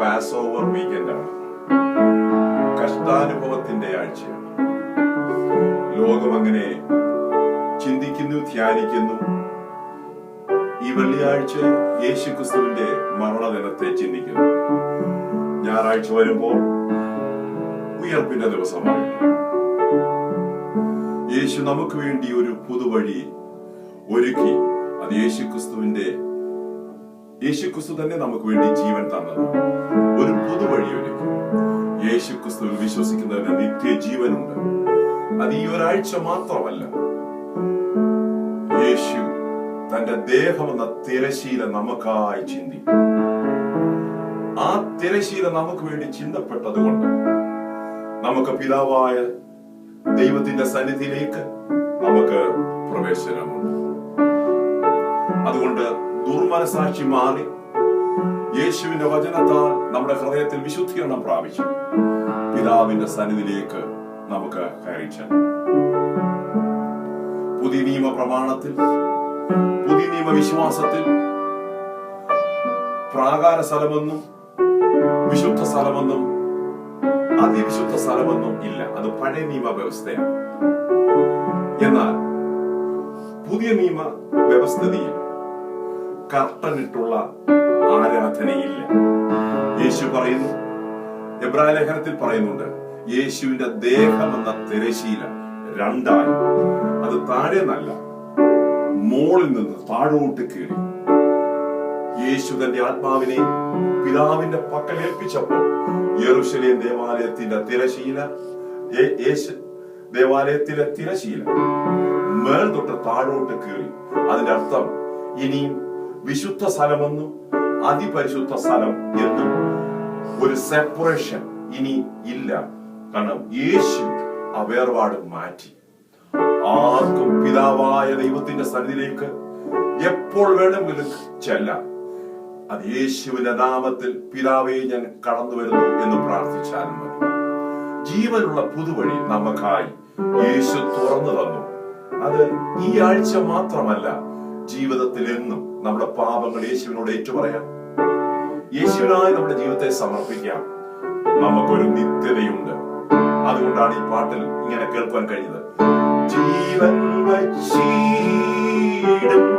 Pass over വീക്കെൻഡാണ്. കഷ്ടാനുഭവത്തിന്റെ ആഴ്ചയാണ്. ലോകം അങ്ങനെ ചിന്തിക്കുന്നു, ധ്യാനിക്കുന്നു. ഈ വെള്ളിയാഴ്ച യേശുക്രിസ്തുവിന്റെ മരണദിനത്തെ ചിന്തിക്കുന്നു. ഞായറാഴ്ച വരുമ്പോൾ ഉയർപ്പിന്റെ ദിവസമാണ്. യേശു നമുക്ക് വേണ്ടി ഒരു പുതുവഴി ഒരുക്കി. അത് യേശുക്രിസ്തു തന്നെ നമുക്ക് വേണ്ടി ജീവൻ തന്നത് ഒരു പുതുവഴി ഒരുക്കി. യേശുക്രിസ്തുവിൽ വിശ്വസിക്കുന്നതിന് നിത്യജീവനുണ്ട്. അത് ഈ ഒരാഴ്ച മാത്രമല്ല. യേശു തന്റെ ദേഹമെന്ന തിരശീല നമുക്കായി ചിന്തി. ആ തിരശീല നമുക്ക് വേണ്ടി ചിന്തപ്പെട്ടത് കൊണ്ട് നമുക്ക് പിതാവായ ദൈവത്തിന്റെ സന്നിധിയിലേക്ക് നമുക്ക് പ്രവേശനമുണ്ട്. അതുകൊണ്ട് ദുർമനസാക്ഷി മാറി യേശുവിന്റെ വചനത്താൽ നമ്മുടെ ഹൃദയത്തിൽ വിശുദ്ധീകരണം പ്രാപിച്ചു പിതാവിന്റെ സന്നിധിയിലേക്ക് നമുക്ക് കയറിച്ചാൽ പുതിയ നിയമ പ്രമാണത്തിൽ, പുതിയ നിയമ വിശ്വാസത്തിൽ പ്രാകാര സ്ഥലമെന്നും വിശുദ്ധ സ്ഥലമെന്നും അതിവിശുദ്ധ സ്ഥലമെന്നും ഇല്ല. അത് പഴയ നിയമ വ്യവസ്ഥയാണ്. എന്നാൽ പുതിയ നിയമ വ്യവസ്ഥയിൽ കർട്ടനിട്ടുള്ള ആരാധനയില്ല. യേശു പറയുന്നു, എബ്രായ ലേഖനത്തിൽ പറയുന്നുണ്ട്, യേശുവിന്റെ ദേഹം എന്ന തിരശീല രണ്ടായി. അത് താഴെ നല്ല മോളിൽ നിന്ന് താഴോട്ട് കീറി. യേശു തന്റെ ആത്മാവിനെ പിതാവിന്റെ പക്കൽ ഏൽപ്പിച്ചപ്പോൾ യെരൂശലേം ദേവാലയത്തിലെ തിരശീല മേൽ തൊട്ട് താഴോട്ട് കീറി. അതിന്റെ അർത്ഥം ഇനിയും വിശുദ്ധ സ്ഥലമെന്നും അതിപരിശുദ്ധ സ്ഥലം എന്നും ഒരു സെപ്പറേഷൻ ഇനി ഇല്ല. കാരണം യേശു ആ വേർപാട് മാറ്റി. ആർക്കും പിതാവായ ദൈവത്തിന്റെ സന്നിധിയിലേക്ക് എപ്പോൾ വേണമെങ്കിലും ചെല്ലാം. അത് യേശുവിന്റെ നാമത്തിൽ പിതാവേ ഞാൻ കടന്നു വരുന്നു എന്ന് പ്രാർത്ഥിച്ചാലും മതി. ജീവനുള്ള പുതുവഴി നമുക്കായി യേശു തുറന്നു തന്നു. അത് ഈ ആഴ്ച മാത്രമല്ല, ജീവിതത്തിൽ എന്നും നമ്മുടെ പാപങ്ങൾ യേശുവിനോട് ഏറ്റുപറയാം. യേശുവിനായി നമ്മുടെ ജീവിതത്തെ സമർപ്പിക്കാം. നമുക്കൊരു നിത്യതയുണ്ട്. അതുകൊണ്ടാണ് ഈ പാട്ടിൽ ഇങ്ങനെ കേൾക്കാൻ കഴിയുന്നത്. ജീവൻ വച്ചിടും